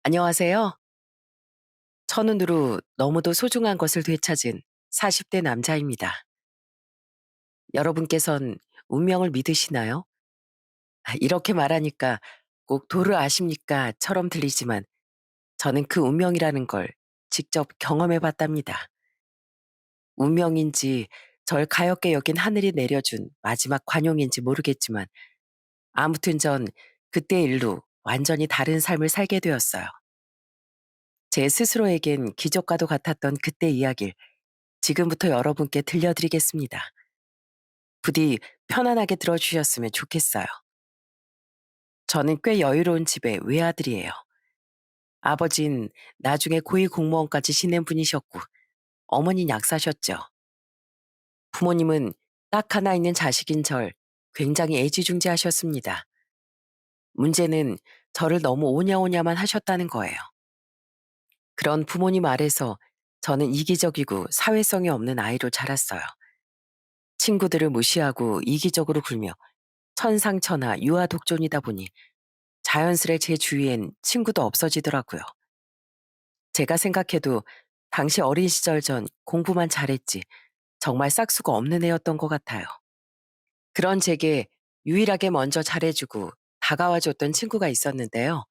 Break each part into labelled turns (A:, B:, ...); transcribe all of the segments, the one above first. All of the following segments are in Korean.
A: 안녕하세요. 천운으로 너무도 소중한 것을 되찾은 40대 남자입니다. 여러분께선 운명을 믿으시나요? 이렇게 말하니까 꼭 도를 아십니까? 처럼 들리지만 저는 그 운명이라는 걸 직접 경험해 봤답니다. 운명인지 절 가엾게 여긴 하늘이 내려준 마지막 관용인지 모르겠지만 아무튼 전 그때 일로 완전히 다른 삶을 살게 되었어요. 제 스스로에겐 기적과도 같았던 그때 이야기를 지금부터 여러분께 들려드리겠습니다. 부디 편안하게 들어주셨으면 좋겠어요. 저는 꽤 여유로운 집의 외아들이에요. 아버진 나중에 고위 공무원까지 지낸 분이셨고, 어머니는 약사셨죠. 부모님은 딱 하나 있는 자식인 절 굉장히 애지중지하셨습니다. 문제는 저를 너무 오냐오냐만 하셨다는 거예요. 그런 부모님 아래서 저는 이기적이고 사회성이 없는 아이로 자랐어요. 친구들을 무시하고 이기적으로 굴며 천상천하 유아독존이다 보니 자연스레 제 주위엔 친구도 없어지더라고요. 제가 생각해도 당시 어린 시절 전 공부만 잘했지 정말 싹수가 없는 애였던 것 같아요. 그런 제게 유일하게 먼저 잘해주고 다가와줬던 친구가 있었는데요.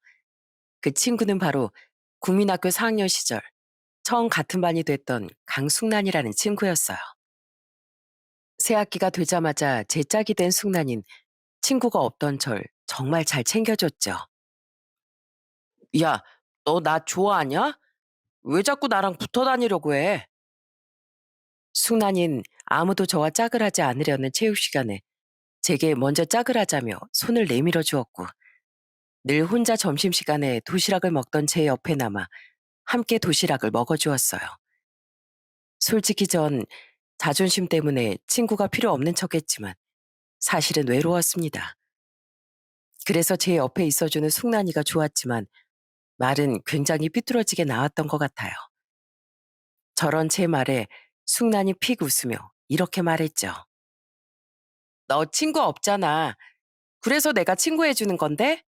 A: 그 친구는 바로 국민학교 4학년 시절 처음 같은 반이 됐던 강숙란이라는 친구였어요. 새 학기가 되자마자 제 짝이 된 숙란인 친구가 없던 절 정말 잘 챙겨줬죠. 야, 너 나 좋아하냐? 왜 자꾸 나랑 붙어 다니려고 해? 숙란인 아무도 저와 짝을 하지 않으려는 체육 시간에 제게 먼저 짝을 하자며 손을 내밀어 주었고 늘 혼자 점심시간에 도시락을 먹던 제 옆에 남아 함께 도시락을 먹어 주었어요. 솔직히 전 자존심 때문에 친구가 필요 없는 척했지만 사실은 외로웠습니다. 그래서 제 옆에 있어주는 숙란이가 좋았지만 말은 굉장히 삐뚤어지게 나왔던 것 같아요. 저런 제 말에 숙란이 픽 웃으며 이렇게 말했죠. 너 친구 없잖아. 그래서 내가 친구해 주는 건데?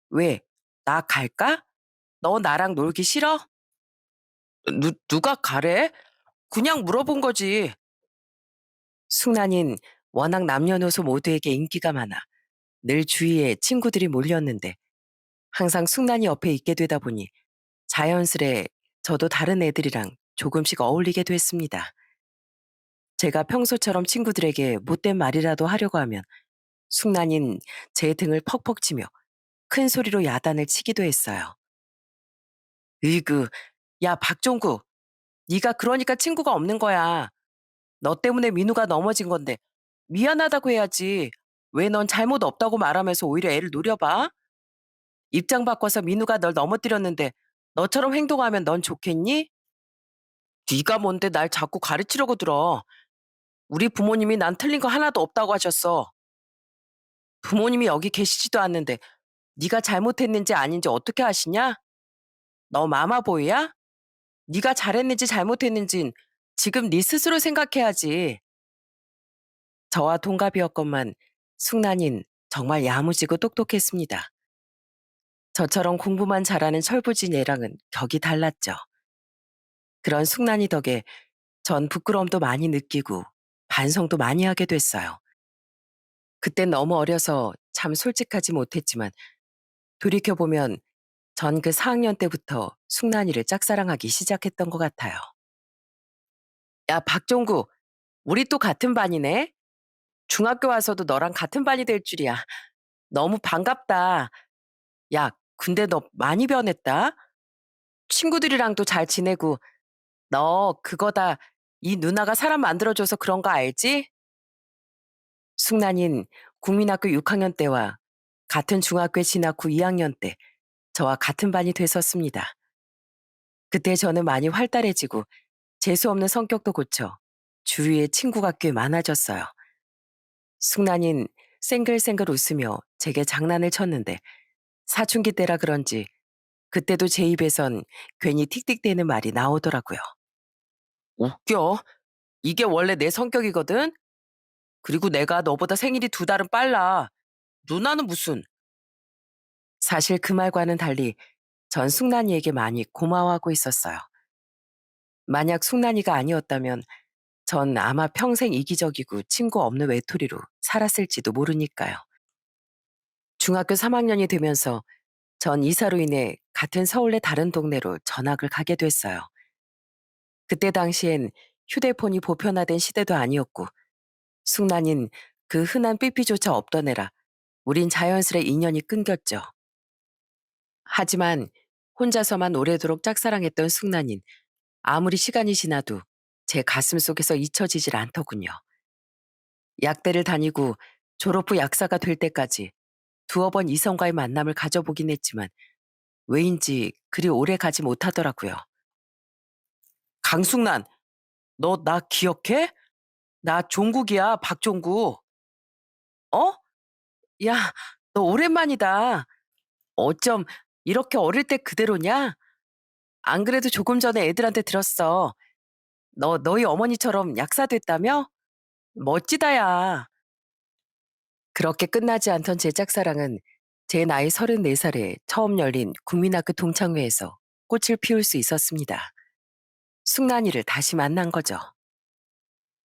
A: 왜? 나 갈까? 너 나랑 놀기 싫어? 누가 가래? 그냥 물어본 거지. 숙란인 워낙 남녀노소 모두에게 인기가 많아 늘 주위에 친구들이 몰렸는데 항상 숙란이 옆에 있게 되다 보니 자연스레 저도 다른 애들이랑 조금씩 어울리게 됐습니다. 제가 평소처럼 친구들에게 못된 말이라도 하려고 하면 숙란인 제 등을 퍽퍽 치며 큰 소리로 야단을 치기도 했어요. 으이그, 야 박종구, 네가 그러니까 친구가 없는 거야. 너 때문에 민우가 넘어진 건데 미안하다고 해야지. 왜 넌 잘못 없다고 말하면서 오히려 애를 노려봐? 입장 바꿔서 민우가 널 넘어뜨렸는데 너처럼 행동하면 넌 좋겠니? 네가 뭔데 날 자꾸 가르치려고 들어. 우리 부모님이 난 틀린 거 하나도 없다고 하셨어. 부모님이 여기 계시지도 않는데 네가 잘못했는지 아닌지 어떻게 아시냐? 너 마마보이야? 네가 잘했는지 잘못했는진 지금 네 스스로 생각해야지. 저와 동갑이었건만 숙란인 정말 야무지고 똑똑했습니다. 저처럼 공부만 잘하는 철부지 애랑은 격이 달랐죠. 그런 숙란이 덕에 전 부끄러움도 많이 느끼고 반성도 많이 하게 됐어요. 그땐 너무 어려서 참 솔직하지 못했지만 돌이켜보면 전 그 4학년 때부터 숙란이를 짝사랑하기 시작했던 것 같아요. 야, 박종구, 우리 또 같은 반이네? 중학교 와서도 너랑 같은 반이 될 줄이야. 너무 반갑다. 야, 근데 너 많이 변했다. 친구들이랑도 잘 지내고, 너 그거다. 이 누나가 사람 만들어줘서 그런 거 알지? 숙란인 국민학교 6학년 때와 같은 중학교에 진학 후 2학년 때 저와 같은 반이 됐었습니다. 그때 저는 많이 활달해지고 재수없는 성격도 고쳐 주위에 친구가 꽤 많아졌어요. 숙란인 생글생글 웃으며 제게 장난을 쳤는데 사춘기 때라 그런지 그때도 제 입에선 괜히 틱틱대는 말이 나오더라고요. 웃겨. 이게 원래 내 성격이거든? 그리고 내가 너보다 생일이 2달은 빨라. 누나는 무슨. 사실 그 말과는 달리 전 숙란이에게 많이 고마워하고 있었어요. 만약 숙란이가 아니었다면 전 아마 평생 이기적이고 친구 없는 외톨이로 살았을지도 모르니까요. 중학교 3학년이 되면서 전 이사로 인해 같은 서울의 다른 동네로 전학을 가게 됐어요. 그때 당시엔 휴대폰이 보편화된 시대도 아니었고 숙란인 그 흔한 삐삐조차 없던 애라 우린 자연스레 인연이 끊겼죠. 하지만 혼자서만 오래도록 짝사랑했던 숙란인 아무리 시간이 지나도 제 가슴 속에서 잊혀지질 않더군요. 약대를 다니고 졸업 후 약사가 될 때까지 두어 번 이성과의 만남을 가져보긴 했지만 왜인지 그리 오래 가지 못하더라고요. 강숙란, 너 나 기억해? 나 종국이야, 박종국. 어? 야, 너 오랜만이다. 어쩜 이렇게 어릴 때 그대로냐? 안 그래도 조금 전에 애들한테 들었어. 너희 어머니처럼 약사 됐다며? 멋지다야. 그렇게 끝나지 않던 제 짝사랑은 제 나이 34살에 처음 열린 국민학교 동창회에서 꽃을 피울 수 있었습니다. 숙란이를 다시 만난 거죠.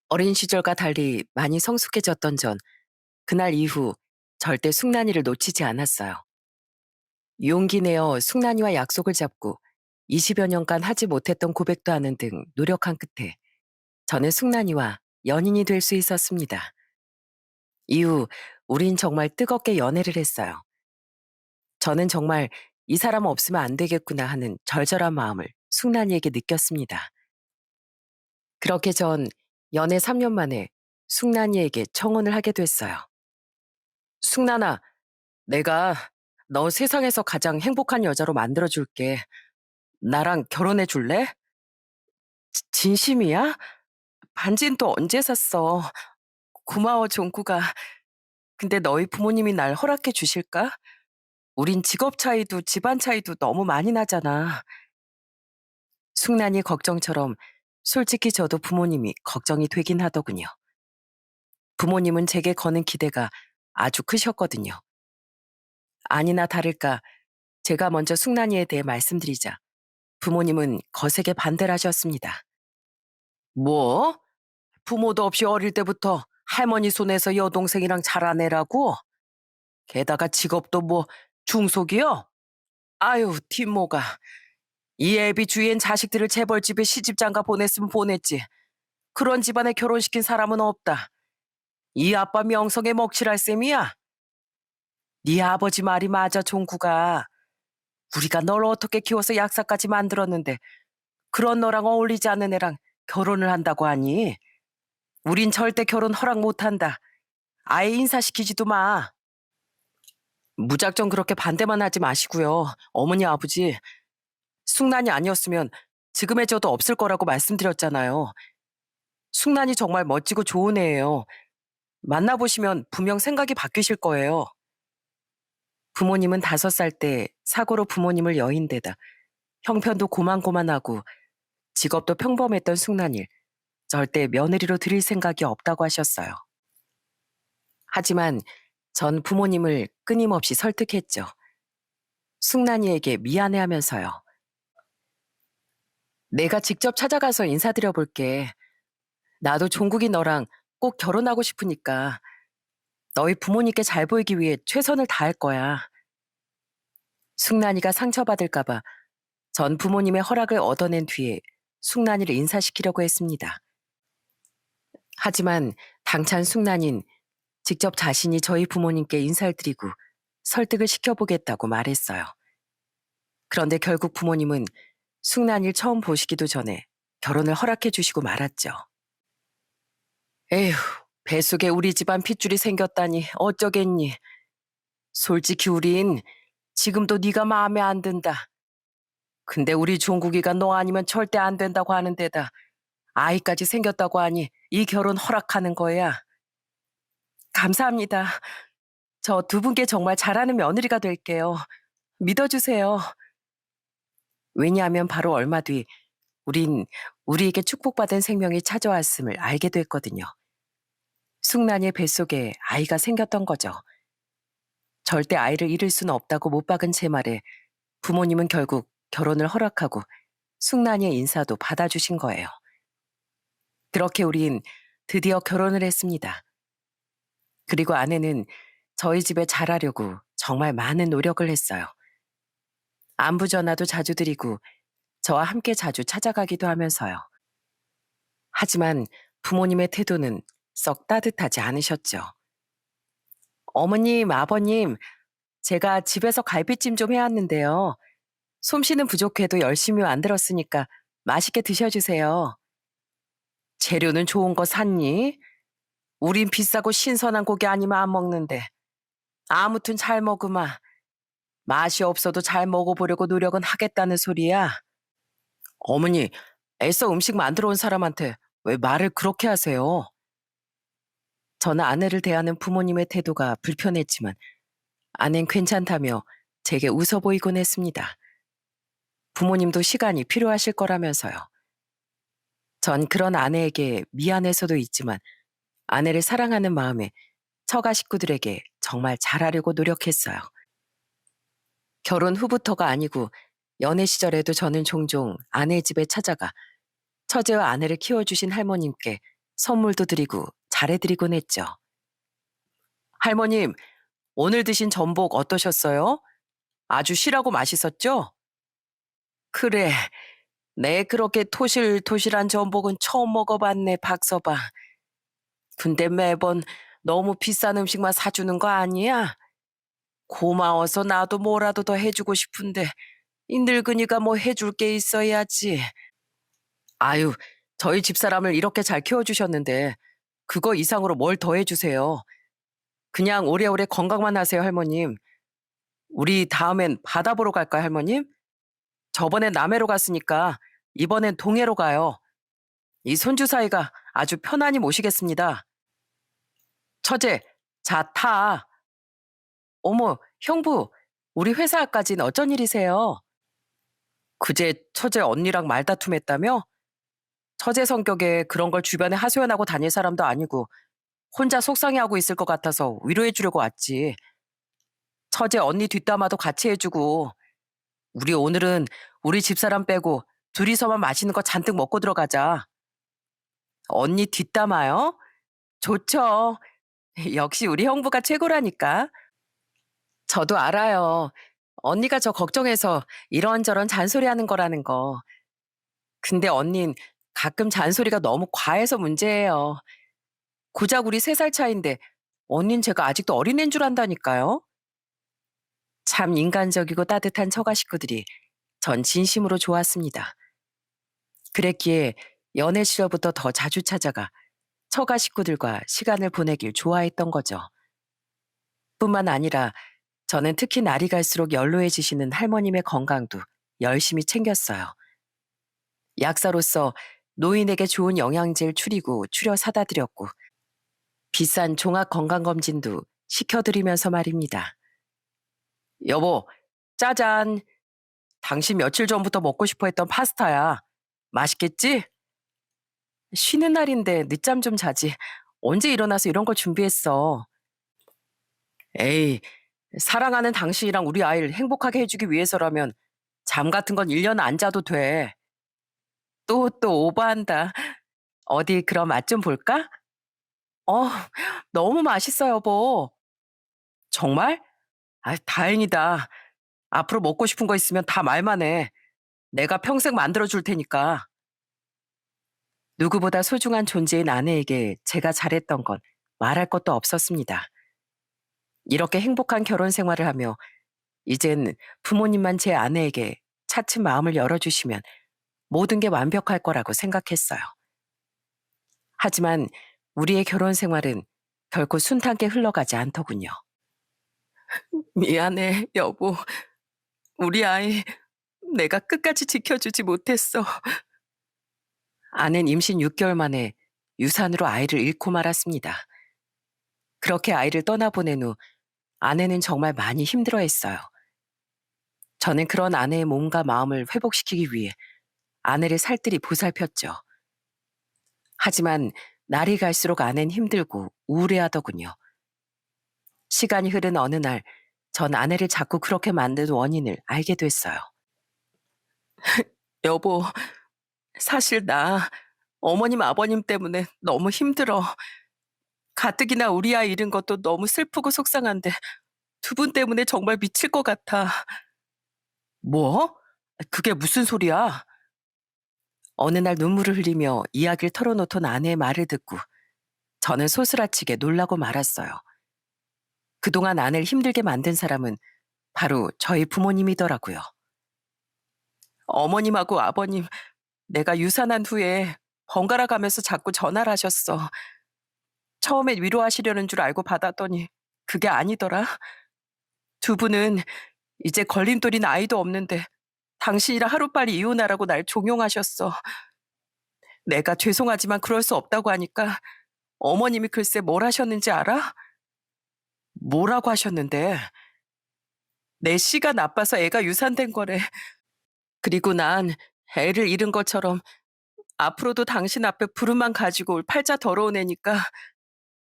A: 어린 시절과 달리 많이 성숙해졌던 전 그날 이후 절대 숙란이를 놓치지 않았어요. 용기 내어 숙란이와 약속을 잡고 20여 년간 하지 못했던 고백도 하는 등 노력한 끝에 저는 숙란이와 연인이 될 수 있었습니다. 이후 우린 정말 뜨겁게 연애를 했어요. 저는 정말 이 사람 없으면 안 되겠구나 하는 절절한 마음을 숙란이에게 느꼈습니다. 그렇게 전 연애 3년 만에 숙란이에게 청혼을 하게 됐어요. 숙란아, 내가 너 세상에서 가장 행복한 여자로 만들어줄게. 나랑 결혼해 줄래? 진심이야? 반지는 또 언제 샀어? 고마워, 종구가. 근데 너희 부모님이 날 허락해 주실까? 우린 직업 차이도 집안 차이도 너무 많이 나잖아. 숙란이 걱정처럼 솔직히 저도 부모님이 걱정이 되긴 하더군요. 부모님은 제게 거는 기대가 아주 크셨거든요. 아니나 다를까 제가 먼저 숙란이에 대해 말씀드리자 부모님은 거세게 반대를 하셨습니다. 뭐? 부모도 없이 어릴 때부터 할머니 손에서 여동생이랑 자라내라고? 게다가 직업도 뭐 중속이요? 아유, 뒷모가. 이 애비 주위엔 자식들을 재벌집에 시집장가 보냈으면 보냈지. 그런 집안에 결혼시킨 사람은 없다. 이 아빠 명성에 먹칠할 셈이야. 네 아버지 말이 맞아, 종구가. 우리가 널 어떻게 키워서 약사까지 만들었는데 그런 너랑 어울리지 않는 애랑 결혼을 한다고 하니? 우린 절대 결혼 허락 못한다. 아예 인사시키지도 마. 무작정 그렇게 반대만 하지 마시고요. 어머니 아버지. 숙란이 아니었으면 지금의 저도 없을 거라고 말씀드렸잖아요. 숙란이 정말 멋지고 좋은 애예요. 만나보시면 분명 생각이 바뀌실 거예요. 부모님은 5살 때 사고로 부모님을 여인데다 형편도 고만고만하고 직업도 평범했던 숙란이를 절대 며느리로 드릴 생각이 없다고 하셨어요. 하지만 전 부모님을 끊임없이 설득했죠. 숙란이에게 미안해하면서요. 내가 직접 찾아가서 인사드려 볼게. 나도 종국이 너랑 꼭 결혼하고 싶으니까 너희 부모님께 잘 보이기 위해 최선을 다할 거야. 숙란이가 상처받을까봐 전 부모님의 허락을 얻어낸 뒤에 숙란이를 인사시키려고 했습니다. 하지만 당찬 숙란인 직접 자신이 저희 부모님께 인사를 드리고 설득을 시켜보겠다고 말했어요. 그런데 결국 부모님은 숙란이를 처음 보시기도 전에 결혼을 허락해 주시고 말았죠. 에휴, 뱃속에 우리 집안 핏줄이 생겼다니 어쩌겠니. 솔직히 우린 지금도 네가 마음에 안 든다. 근데 우리 종국이가 너 아니면 절대 안 된다고 하는 데다 아이까지 생겼다고 하니 이 결혼 허락하는 거야. 감사합니다. 저 두 분께 정말 잘하는 며느리가 될게요. 믿어주세요. 왜냐하면 바로 얼마 뒤 우린 우리에게 축복받은 생명이 찾아왔음을 알게 됐거든요. 숙란이의 뱃속에 아이가 생겼던 거죠. 절대 아이를 잃을 수는 없다고 못 박은 제 말에 부모님은 결국 결혼을 허락하고 숙란이의 인사도 받아주신 거예요. 그렇게 우린 드디어 결혼을 했습니다. 그리고 아내는 저희 집에 잘하려고 정말 많은 노력을 했어요. 안부 전화도 자주 드리고 저와 함께 자주 찾아가기도 하면서요. 하지만 부모님의 태도는 썩 따뜻하지 않으셨죠. 어머님, 아버님, 제가 집에서 갈비찜 좀 해왔는데요. 솜씨는 부족해도 열심히 만들었으니까 맛있게 드셔주세요. 재료는 좋은 거 샀니? 우린 비싸고 신선한 고기 아니면 안 먹는데. 아무튼 잘 먹으마. 맛이 없어도 잘 먹어보려고 노력은 하겠다는 소리야. 어머니, 애써 음식 만들어 온 사람한테 왜 말을 그렇게 하세요? 저는 아내를 대하는 부모님의 태도가 불편했지만 아낸 괜찮다며 제게 웃어 보이곤 했습니다. 부모님도 시간이 필요하실 거라면서요. 전 그런 아내에게 미안해서도 있지만 아내를 사랑하는 마음에 처가 식구들에게 정말 잘하려고 노력했어요. 결혼 후부터가 아니고 연애 시절에도 저는 종종 아내 집에 찾아가 처제와 아내를 키워주신 할머님께 선물도 드리고 잘해드리곤 했죠. 할머님, 오늘 드신 전복 어떠셨어요? 아주 실하고 맛있었죠? 그래, 내 그렇게 토실토실한 전복은 처음 먹어봤네, 박서방. 근데 매번 너무 비싼 음식만 사주는 거 아니야? 고마워서 나도 뭐라도 더 해주고 싶은데 이 늙은이가 뭐 해줄 게 있어야지. 아유, 저희 집사람을 이렇게 잘 키워주셨는데 그거 이상으로 뭘 더 해주세요. 그냥 오래오래 건강만 하세요, 할머님. 우리 다음엔 바다 보러 갈까요, 할머님? 저번엔 남해로 갔으니까 이번엔 동해로 가요. 이 손주 사이가 아주 편안히 모시겠습니다. 처제, 자, 타. 어머, 형부, 우리 회사까진 어쩐 일이세요? 그제 처제 언니랑 말다툼했다며? 처제 성격에 그런 걸 주변에 하소연하고 다닐 사람도 아니고 혼자 속상해하고 있을 것 같아서 위로해 주려고 왔지. 처제 언니 뒷담화도 같이 해주고 우리 오늘은 우리 집사람 빼고 둘이서만 맛있는 거 잔뜩 먹고 들어가자. 언니 뒷담화요? 좋죠. 역시 우리 형부가 최고라니까. 저도 알아요. 언니가 저 걱정해서 이런저런 잔소리하는 거라는 거. 근데 언닌 가끔 잔소리가 너무 과해서 문제예요. 고작 우리 3살 차인데 언닌 제가 아직도 어린애인 줄 안다니까요. 참 인간적이고 따뜻한 처가 식구들이 전 진심으로 좋았습니다. 그랬기에 연애 시절부터 더 자주 찾아가 처가 식구들과 시간을 보내길 좋아했던 거죠. 뿐만 아니라 저는 특히 날이 갈수록 연로해지시는 할머님의 건강도 열심히 챙겼어요. 약사로서 노인에게 좋은 영양제를 추려 사다 드렸고 비싼 종합 건강검진도 시켜드리면서 말입니다. 여보, 짜잔. 당신 며칠 전부터 먹고 싶어 했던 파스타야. 맛있겠지? 쉬는 날인데 늦잠 좀 자지. 언제 일어나서 이런 걸 준비했어. 에이, 사랑하는 당신이랑 우리 아이를 행복하게 해주기 위해서라면 잠 같은 건 1년 안 자도 돼. 또 오버한다. 어디 그럼 맛 좀 볼까? 어, 너무 맛있어, 여보. 정말? 아, 다행이다. 앞으로 먹고 싶은 거 있으면 다 말만 해. 내가 평생 만들어 줄 테니까. 누구보다 소중한 존재인 아내에게 제가 잘했던 건 말할 것도 없었습니다. 이렇게 행복한 결혼 생활을 하며 이젠 부모님만 제 아내에게 차츰 마음을 열어주시면 모든 게 완벽할 거라고 생각했어요. 하지만 우리의 결혼 생활은 결코 순탄하게 흘러가지 않더군요. 미안해, 여보. 우리 아이 내가 끝까지 지켜주지 못했어. 아내는 임신 6개월 만에 유산으로 아이를 잃고 말았습니다. 그렇게 아이를 떠나보낸 후 아내는 정말 많이 힘들어했어요. 저는 그런 아내의 몸과 마음을 회복시키기 위해 아내를 살뜰히 보살폈죠. 하지만 날이 갈수록 아내는 힘들고 우울해하더군요. 시간이 흐른 어느 날 전 아내를 자꾸 그렇게 만든 원인을 알게 됐어요. 여보, 사실 나 어머님, 아버님 때문에 너무 힘들어. 가뜩이나 우리 아이 잃은 것도 너무 슬프고 속상한데 두 분 때문에 정말 미칠 것 같아. 뭐? 그게 무슨 소리야? 어느 날 눈물을 흘리며 이야기를 털어놓던 아내의 말을 듣고 저는 소스라치게 놀라고 말았어요. 그동안 아내를 힘들게 만든 사람은 바로 저희 부모님이더라고요. 어머님하고 아버님, 내가 유산한 후에 번갈아 가면서 자꾸 전화를 하셨어. 처음에 위로하시려는 줄 알고 받았더니 그게 아니더라. 두 분은 이제 걸림돌인 아이도 없는데 당신이랑 하루빨리 이혼하라고 날 종용하셨어. 내가 죄송하지만 그럴 수 없다고 하니까 어머님이 글쎄 뭘 하셨는지 알아? 뭐라고 하셨는데? 내 씨가 나빠서 애가 유산된 거래. 그리고 난 애를 잃은 것처럼 앞으로도 당신 앞에 부름만 가지고 올 팔자 더러운 애니까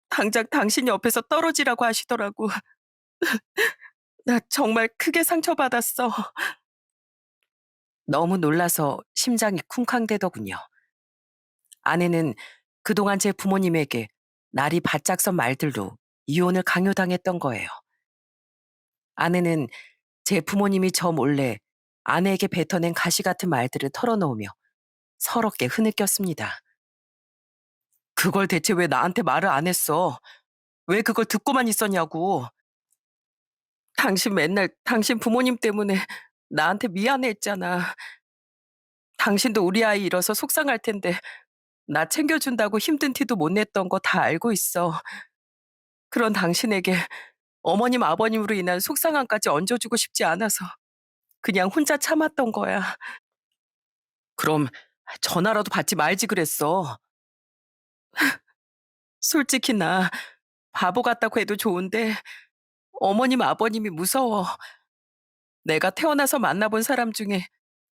A: 당장 당신 옆에서 떨어지라고 하시더라고. 나 정말 크게 상처받았어. 너무 놀라서 심장이 쿵쾅대더군요. 아내는 그동안 제 부모님에게 날이 바짝 선 말들로 이혼을 강요당했던 거예요. 아내는 제 부모님이 저 몰래 아내에게 뱉어낸 가시 같은 말들을 털어놓으며 서럽게 흐느꼈습니다. 그걸 대체 왜 나한테 말을 안 했어? 왜 그걸 듣고만 있었냐고. 당신 맨날 당신 부모님 때문에 나한테 미안해 했잖아. 당신도 우리 아이 잃어서 속상할 텐데 나 챙겨준다고 힘든 티도 못 냈던 거 다 알고 있어. 그런 당신에게 어머님, 아버님으로 인한 속상함까지 얹어주고 싶지 않아서 그냥 혼자 참았던 거야. 그럼 전화라도 받지 말지 그랬어. 솔직히 나 바보 같다고 해도 좋은데 어머님, 아버님이 무서워. 내가 태어나서 만나본 사람 중에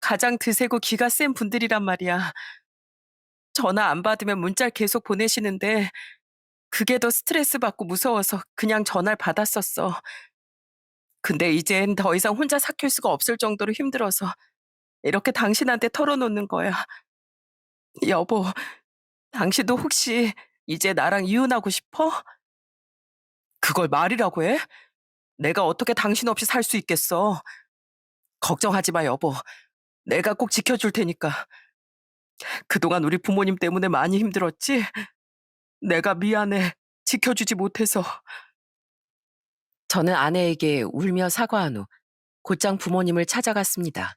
A: 가장 드세고 기가 센 분들이란 말이야. 전화 안 받으면 문자를 계속 보내시는데 그게 더 스트레스 받고 무서워서 그냥 전화를 받았었어. 근데 이젠 더 이상 혼자 삭힐 수가 없을 정도로 힘들어서 이렇게 당신한테 털어놓는 거야. 여보, 당신도 혹시 이제 나랑 이혼하고 싶어? 그걸 말이라고 해? 내가 어떻게 당신 없이 살 수 있겠어? 걱정하지 마, 여보. 내가 꼭 지켜줄 테니까. 그동안 우리 부모님 때문에 많이 힘들었지? 내가 미안해. 지켜주지 못해서. 저는 아내에게 울며 사과한 후 곧장 부모님을 찾아갔습니다.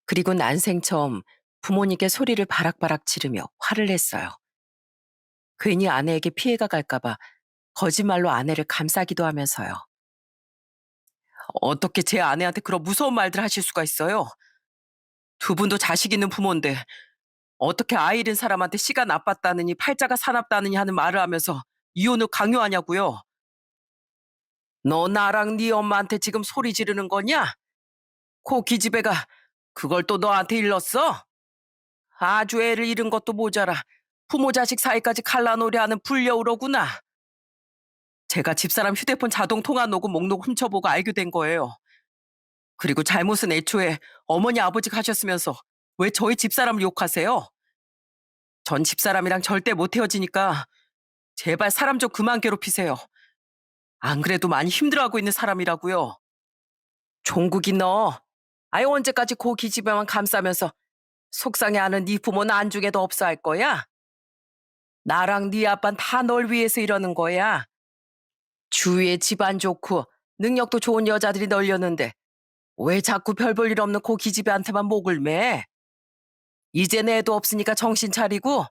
A: 그리고 난생 처음 부모님께 소리를 바락바락 지르며 화를 냈어요. 괜히 아내에게 피해가 갈까봐 거짓말로 아내를 감싸기도 하면서요. 어떻게 제 아내한테 그런 무서운 말들 하실 수가 있어요? 두 분도 자식 있는 부모인데 어떻게 아이 잃은 사람한테 씨가 나빴다느니 팔자가 사납다느니 하는 말을 하면서 이혼을 강요하냐고요? 너 나랑 네 엄마한테 지금 소리 지르는 거냐? 코 기집애가 그걸 또 너한테 일렀어? 아주 애를 잃은 것도 모자라 부모 자식 사이까지 갈라놓으려 하는 불려우로구나. 제가 집사람 휴대폰 자동 통화 녹음 목록 훔쳐보고 알게 된 거예요. 그리고 잘못은 애초에 어머니 아버지가 하셨으면서 왜 저희 집사람을 욕하세요? 전 집사람이랑 절대 못 헤어지니까 제발 사람 좀 그만 괴롭히세요. 안 그래도 많이 힘들어하고 있는 사람이라고요. 종국이 너. 아유 언제까지 그 기집애만 감싸면서 속상해하는 네 부모는 안중에도 없어 할 거야? 나랑 네 아빠는 다 널 위해서 이러는 거야. 주위에 집안 좋고 능력도 좋은 여자들이 널렸는데 왜 자꾸 별 볼 일 없는 그 기집애한테만 목을 매? 이제 애도 없으니까 정신 차리고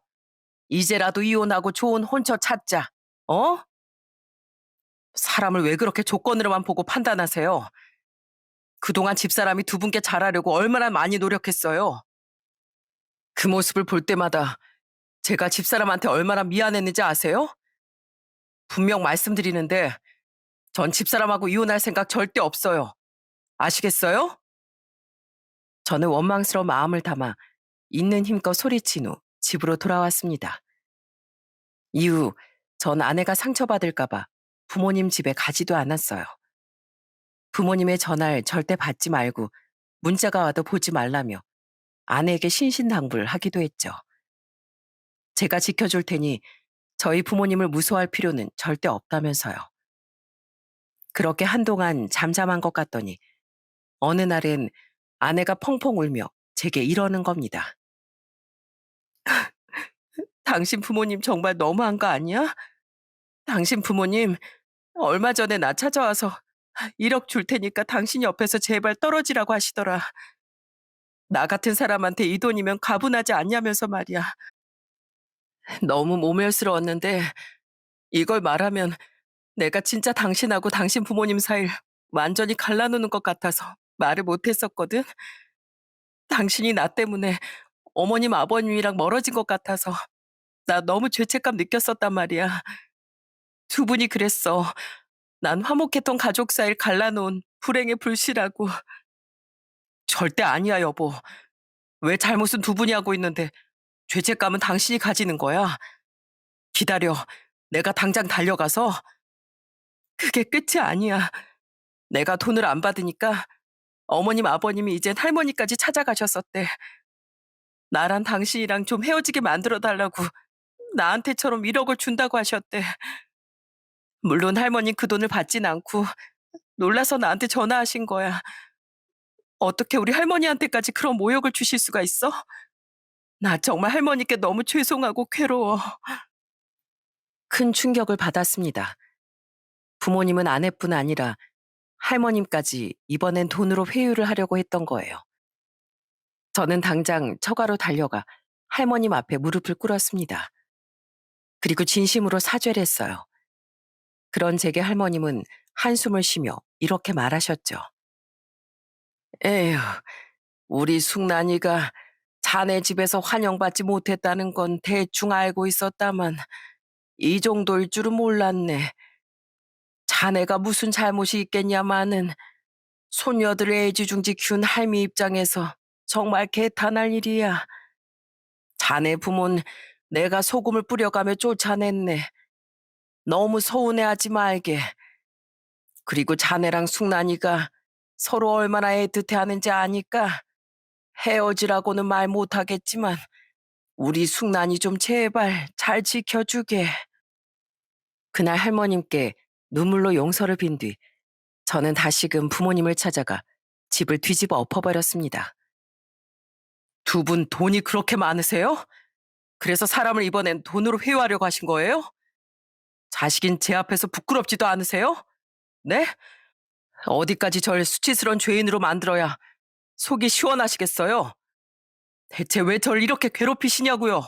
A: 이제라도 이혼하고 좋은 혼처 찾자. 어? 사람을 왜 그렇게 조건으로만 보고 판단하세요? 그동안 집사람이 두 분께 잘하려고 얼마나 많이 노력했어요. 그 모습을 볼 때마다 제가 집사람한테 얼마나 미안했는지 아세요? 분명 말씀드리는데 전 집사람하고 이혼할 생각 절대 없어요. 아시겠어요? 저는 원망스러운 마음을 담아 있는 힘껏 소리친 후 집으로 돌아왔습니다. 이후 전 아내가 상처받을까봐 부모님 집에 가지도 않았어요. 부모님의 전화를 절대 받지 말고 문자가 와도 보지 말라며 아내에게 신신당부를 하기도 했죠. 제가 지켜줄 테니 저희 부모님을 무서워할 필요는 절대 없다면서요. 그렇게 한동안 잠잠한 것 같더니 어느 날은 아내가 펑펑 울며 제게 이러는 겁니다. 당신 부모님 정말 너무한 거 아니야? 당신 부모님 얼마 전에 나 찾아와서 1억 줄 테니까 당신 옆에서 제발 떨어지라고 하시더라. 나 같은 사람한테 이 돈이면 가분하지 않냐면서 말이야. 너무 모멸스러웠는데 이걸 말하면 내가 진짜 당신하고 당신 부모님 사이를 완전히 갈라놓는 것 같아서 말을 못했었거든. 당신이 나 때문에 어머님 아버님이랑 멀어진 것 같아서 나 너무 죄책감 느꼈었단 말이야. 두 분이 그랬어. 난 화목했던 가족 사이를 갈라놓은 불행의 불씨라고. 절대 아니야, 여보. 왜 잘못은 두 분이 하고 있는데 죄책감은 당신이 가지는 거야. 기다려. 내가 당장 달려가서. 그게 끝이 아니야. 내가 돈을 안 받으니까 어머님 아버님이 이젠 할머니까지 찾아가셨었대. 나랑 당신이랑 좀 헤어지게 만들어 달라고 나한테처럼 1억을 준다고 하셨대. 물론 할머니 그 돈을 받진 않고 놀라서 나한테 전화하신 거야. 어떻게 우리 할머니한테까지 그런 모욕을 주실 수가 있어? 나 정말 할머니께 너무 죄송하고 괴로워. 큰 충격을 받았습니다. 부모님은 아내뿐 아니라 할머님까지 이번엔 돈으로 회유를 하려고 했던 거예요. 저는 당장 처가로 달려가 할머님 앞에 무릎을 꿇었습니다. 그리고 진심으로 사죄를 했어요. 그런 제게 할머님은 한숨을 쉬며 이렇게 말하셨죠. 에휴, 우리 숙난이가 자네 집에서 환영받지 못했다는 건 대충 알고 있었다만 이 정도일 줄은 몰랐네. 자네가 무슨 잘못이 있겠냐마는 손녀들을 애지중지 키운 할미 입장에서 정말 개탄할 일이야. 자네 부모는 내가 소금을 뿌려가며 쫓아냈네. 너무 서운해하지 말게. 그리고 자네랑 숙난이가 서로 얼마나 애틋해하는지 아니까 헤어지라고는 말 못하겠지만 우리 숙난이 좀 제발 잘 지켜주게. 그날 할머님께 눈물로 용서를 빈 뒤 저는 다시금 부모님을 찾아가 집을 뒤집어 엎어버렸습니다. 두 분 돈이 그렇게 많으세요? 그래서 사람을 이번엔 돈으로 회유하려고 하신 거예요? 자식인 제 앞에서 부끄럽지도 않으세요? 네? 어디까지 절 수치스러운 죄인으로 만들어야 속이 시원하시겠어요? 대체 왜 절 이렇게 괴롭히시냐고요?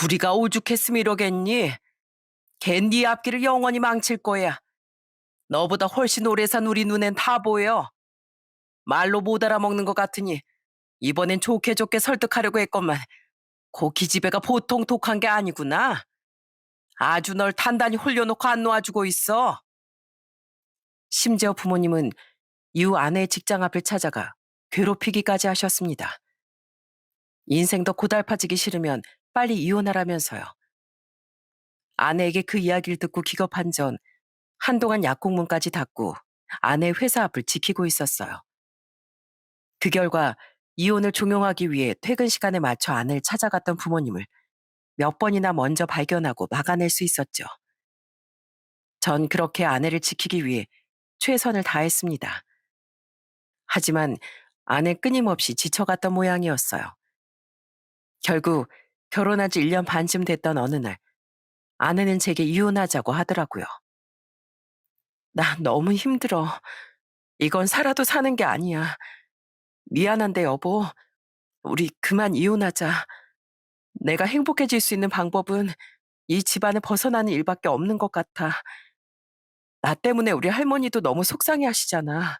A: 우리가 오죽했으면 이러겠니? 걔 네 앞길을 영원히 망칠 거야. 너보다 훨씬 오래 산 우리 눈엔 다 보여. 말로 못 알아먹는 것 같으니 이번엔 좋게 좋게 설득하려고 했건만 고 기집애가 보통 독한 게 아니구나. 아주 널 단단히 홀려놓고 안 놓아주고 있어. 심지어 부모님은 이후 아내의 직장 앞을 찾아가 괴롭히기까지 하셨습니다. 인생 더 고달파지기 싫으면 빨리 이혼하라면서요. 아내에게 그 이야기를 듣고 기겁한 전 한동안 약국문까지 닫고 아내 회사 앞을 지키고 있었어요. 그 결과 이혼을 종용하기 위해 퇴근 시간에 맞춰 아내를 찾아갔던 부모님을 몇 번이나 먼저 발견하고 막아낼 수 있었죠. 전 그렇게 아내를 지키기 위해 최선을 다했습니다. 하지만 아내 끊임없이 지쳐갔던 모양이었어요. 결국 결혼한 지 1년 반쯤 됐던 어느 날 아내는 제게 이혼하자고 하더라고요. 나 너무 힘들어. 이건 살아도 사는 게 아니야. 미안한데 여보, 우리 그만 이혼하자. 내가 행복해질 수 있는 방법은 이 집안을 벗어나는 일밖에 없는 것 같아. 나 때문에 우리 할머니도 너무 속상해 하시잖아.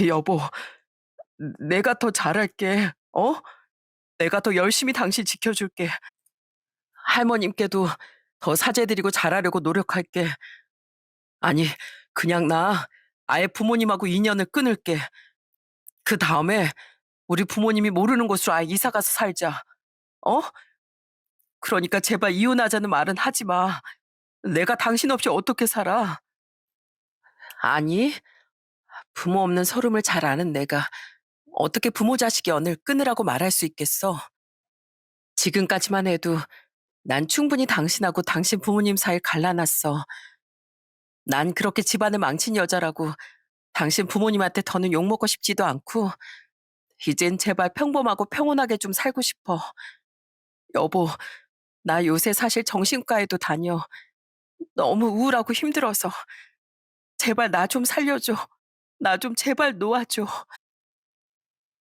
A: 여보, 내가 더 잘할게. 어? 내가 더 열심히 당신 지켜줄게. 할머님께도 더 사죄드리고 잘하려고 노력할게. 아니, 그냥 나 아예 부모님하고 인연을 끊을게. 그 다음에 우리 부모님이 모르는 곳으로 아예 이사 가서 살자. 어? 그러니까 제발 이혼하자는 말은 하지 마. 내가 당신 없이 어떻게 살아? 아니, 부모 없는 서름을 잘 아는 내가 어떻게 부모 자식 연을 끊으라고 말할 수 있겠어? 지금까지만 해도 난 충분히 당신하고 당신 부모님 사이를 갈라놨어. 난 그렇게 집안을 망친 여자라고 당신 부모님한테 더는 욕먹고 싶지도 않고, 이젠 제발 평범하고 평온하게 좀 살고 싶어. 여보, 나 요새 사실 정신과에도 다녀. 너무 우울하고 힘들어서. 제발 나 좀 살려줘. 나 좀 제발 놓아줘.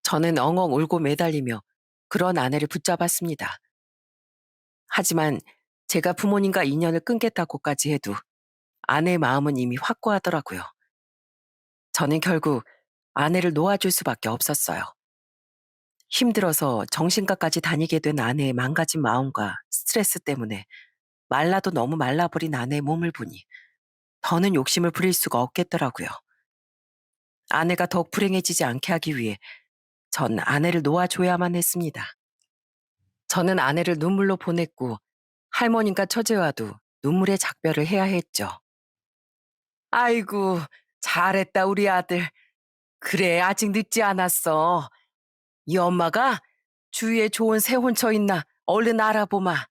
A: 저는 엉엉 울고 매달리며 그런 아내를 붙잡았습니다. 하지만 제가 부모님과 인연을 끊겠다고까지 해도 아내의 마음은 이미 확고하더라고요. 저는 결국 아내를 놓아줄 수밖에 없었어요. 힘들어서 정신과까지 다니게 된 아내의 망가진 마음과 스트레스 때문에 말라도 너무 말라버린 아내의 몸을 보니 더는 욕심을 부릴 수가 없겠더라고요. 아내가 더욱 불행해지지 않게 하기 위해 전 아내를 놓아줘야만 했습니다. 저는 아내를 눈물로 보냈고 할머니과 처제와도 눈물의 작별을 해야 했죠. 아이고, 잘했다 우리 아들. 그래, 아직 늦지 않았어. 이 엄마가 주위에 좋은 새 혼처 있나 얼른 알아보마.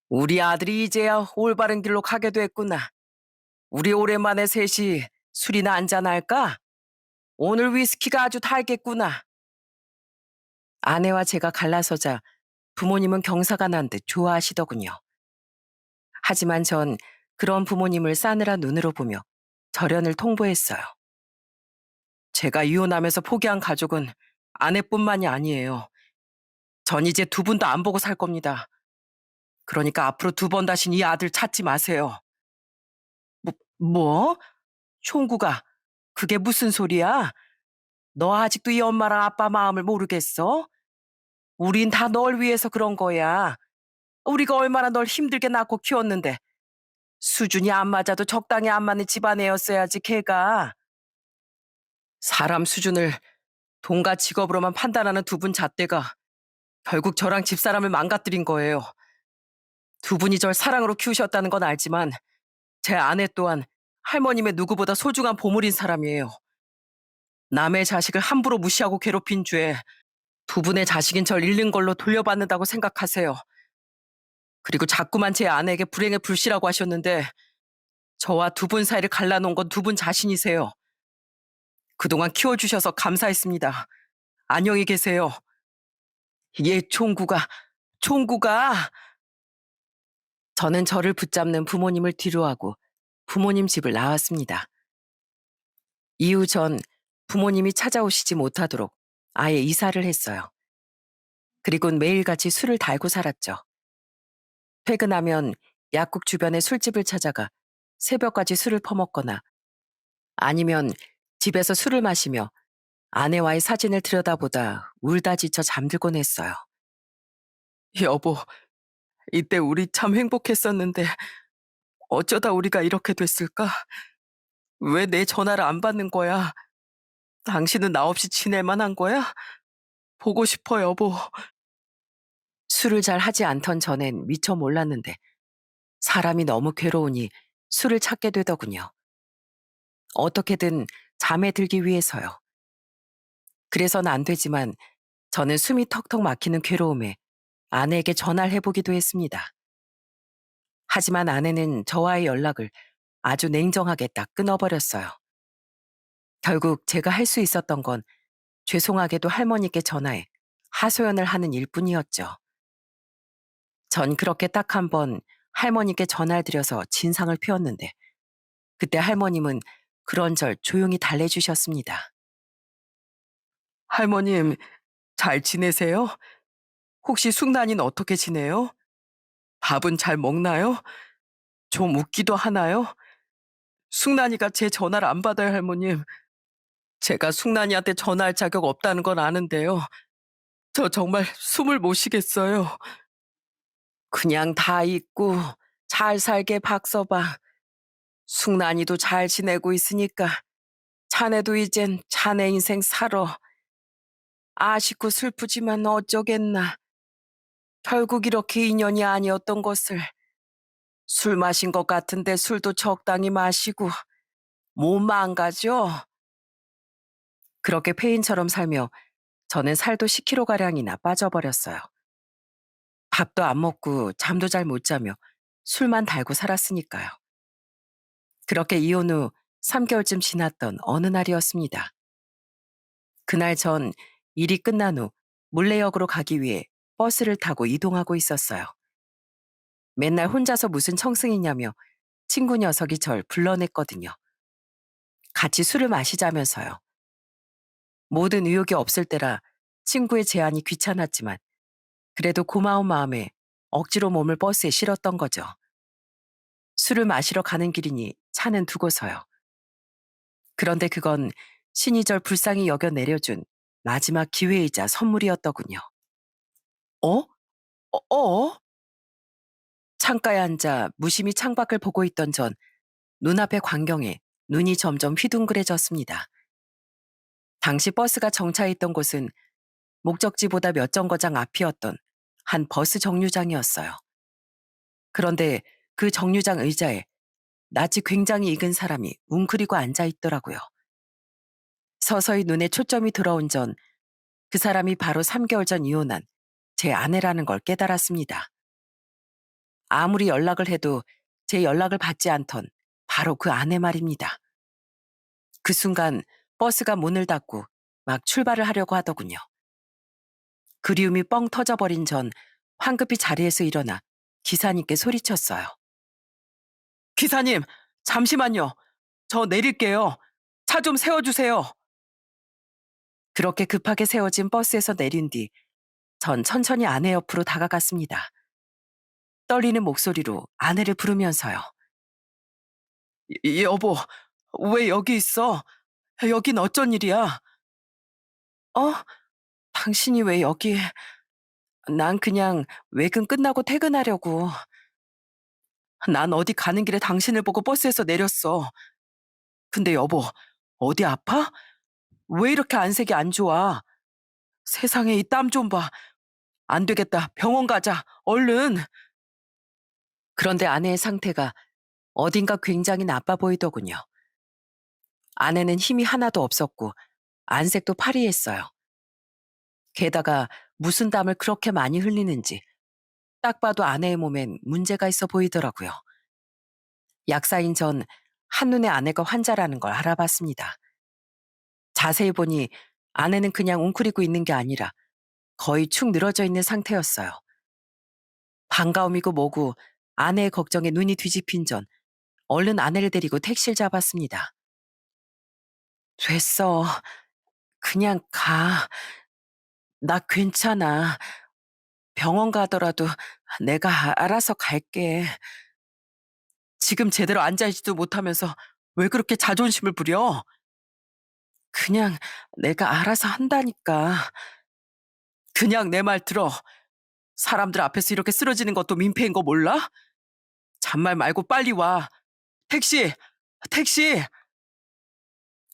A: 우리 아들이 이제야 올바른 길로 가게 됐구나. 우리 오랜만에 셋이 술이나 한잔할까? 오늘 위스키가 아주 달겠구나. 아내와 제가 갈라서자 부모님은 경사가 난 듯 좋아하시더군요. 하지만 전 그런 부모님을 싸늘한 눈으로 보며 절연을 통보했어요. 제가 이혼하면서 포기한 가족은 아내뿐만이 아니에요. 전 이제 두 분도 안 보고 살 겁니다. 그러니까 앞으로 두 번 다신 이 아들 찾지 마세요. 뭐? 총구가 그게 무슨 소리야? 너 아직도 이 엄마랑 아빠 마음을 모르겠어? 우린 다 널 위해서 그런 거야. 우리가 얼마나 널 힘들게 낳고 키웠는데 수준이 안 맞아도 적당히 안 맞는 집안애였어야지 걔가. 사람 수준을 돈과 직업으로만 판단하는 두 분 잣대가 결국 저랑 집사람을 망가뜨린 거예요. 두 분이 절 사랑으로 키우셨다는 건 알지만 제 아내 또한 할머님의 누구보다 소중한 보물인 사람이에요. 남의 자식을 함부로 무시하고 괴롭힌 죄, 두 분의 자식인 절 잃는 걸로 돌려받는다고 생각하세요. 그리고 자꾸만 제 아내에게 불행의 불씨라고 하셨는데 저와 두 분 사이를 갈라놓은 건 두 분 자신이세요. 그동안 키워주셔서 감사했습니다. 안녕히 계세요. 예, 총구가. 저는 저를 붙잡는 부모님을 뒤로하고 부모님 집을 나왔습니다. 이후 전 부모님이 찾아오시지 못하도록 아예 이사를 했어요. 그리곤 매일같이 술을 달고 살았죠. 퇴근하면 약국 주변의 술집을 찾아가 새벽까지 술을 퍼먹거나 아니면 집에서 술을 마시며 아내와의 사진을 들여다보다 울다 지쳐 잠들곤 했어요. 여보, 이때 우리 참 행복했었는데 어쩌다 우리가 이렇게 됐을까? 왜 내 전화를 안 받는 거야? 당신은 나 없이 지낼 만한 거야? 보고 싶어, 여보. 술을 잘 하지 않던 전엔 미처 몰랐는데 사람이 너무 괴로우니 술을 찾게 되더군요. 어떻게든 잠에 들기 위해서요. 그래서는 안 되지만 저는 숨이 턱턱 막히는 괴로움에 아내에게 전화를 해보기도 했습니다. 하지만 아내는 저와의 연락을 아주 냉정하게 딱 끊어버렸어요. 결국 제가 할 수 있었던 건 죄송하게도 할머니께 전화해 하소연을 하는 일뿐이었죠. 전 그렇게 딱 한 번 할머니께 전화를 드려서 진상을 피웠는데 그때 할머님은 그런절 조용히 달래주셨습니다. 할머님, 잘 지내세요? 혹시 숙난이는 어떻게 지내요? 밥은 잘 먹나요? 좀 웃기도 하나요? 숙난이가 제 전화를 안 받아요, 할머님. 제가 숙난이한테 전화할 자격 없다는 건 아는데요. 저 정말 숨을 못 쉬겠어요. 그냥 다 잊고 잘 살게 박서봐. 숙난이도 잘 지내고 있으니까 자네도 이젠 자네 인생 살아. 아쉽고 슬프지만 어쩌겠나. 결국 이렇게 인연이 아니었던 것을. 술 마신 것 같은데 술도 적당히 마시고 못 망가져. 그렇게 폐인처럼 살며 저는 살도 10kg가량이나 빠져버렸어요. 밥도 안 먹고 잠도 잘 못 자며 술만 달고 살았으니까요. 그렇게 이혼 후 3개월쯤 지났던 어느 날이었습니다. 그날 전 일이 끝난 후 물레역으로 가기 위해 버스를 타고 이동하고 있었어요. 맨날 혼자서 무슨 청승이냐며 친구 녀석이 절 불러냈거든요. 같이 술을 마시자면서요. 모든 의욕이 없을 때라 친구의 제안이 귀찮았지만 그래도 고마운 마음에 억지로 몸을 버스에 실었던 거죠. 술을 마시러 가는 길이니 차는 두고서요. 그런데 그건 신이 절 불쌍히 여겨 내려준 마지막 기회이자 선물이었더군요. 어? 어? 창가에 앉아 무심히 창밖을 보고 있던 전 눈앞의 광경에 눈이 점점 휘둥그레졌습니다. 당시 버스가 정차해 있던 곳은 목적지보다 몇 정거장 앞이었던 한 버스 정류장이었어요. 그런데 그 정류장 의자에 낯이 굉장히 익은 사람이 웅크리고 앉아 있더라고요. 서서히 눈에 초점이 들어온 전 그 사람이 바로 3개월 전 이혼한 제 아내라는 걸 깨달았습니다. 아무리 연락을 해도 제 연락을 받지 않던 바로 그 아내 말입니다. 그 순간 버스가 문을 닫고 막 출발을 하려고 하더군요. 그리움이 뻥 터져버린 전 황급히 자리에서 일어나 기사님께 소리쳤어요. 기사님, 잠시만요. 저 내릴게요. 차 좀 세워주세요. 그렇게 급하게 세워진 버스에서 내린 뒤 전 천천히 아내 옆으로 다가갔습니다. 떨리는 목소리로 아내를 부르면서요. 여보, 왜 여기 있어? 여긴 어쩐 일이야? 어? 당신이 왜 여기? 난 그냥 외근 끝나고 퇴근하려고. 난 어디 가는 길에 당신을 보고 버스에서 내렸어. 근데 여보, 어디 아파? 왜 이렇게 안색이 안 좋아? 세상에 이 땀 좀 봐. 안 되겠다. 병원 가자. 얼른. 그런데 아내의 상태가 어딘가 굉장히 나빠 보이더군요. 아내는 힘이 하나도 없었고 안색도 파리했어요. 게다가 무슨 땀을 그렇게 많이 흘리는지 딱 봐도 아내의 몸엔 문제가 있어 보이더라고요. 약사인 전 한눈에 아내가 환자라는 걸 알아봤습니다. 자세히 보니 아내는 그냥 웅크리고 있는 게 아니라 거의 축 늘어져 있는 상태였어요. 반가움이고 뭐고 아내의 걱정에 눈이 뒤집힌 전 얼른 아내를 데리고 택시를 잡았습니다. 됐어. 그냥 가. 나 괜찮아. 병원 가더라도 내가 알아서 갈게. 지금 제대로 앉아있지도 못하면서 왜 그렇게 자존심을 부려? 그냥 내가 알아서 한다니까. 그냥 내 말 들어. 사람들 앞에서 이렇게 쓰러지는 것도 민폐인 거 몰라? 잔말 말고 빨리 와. 택시! 택시!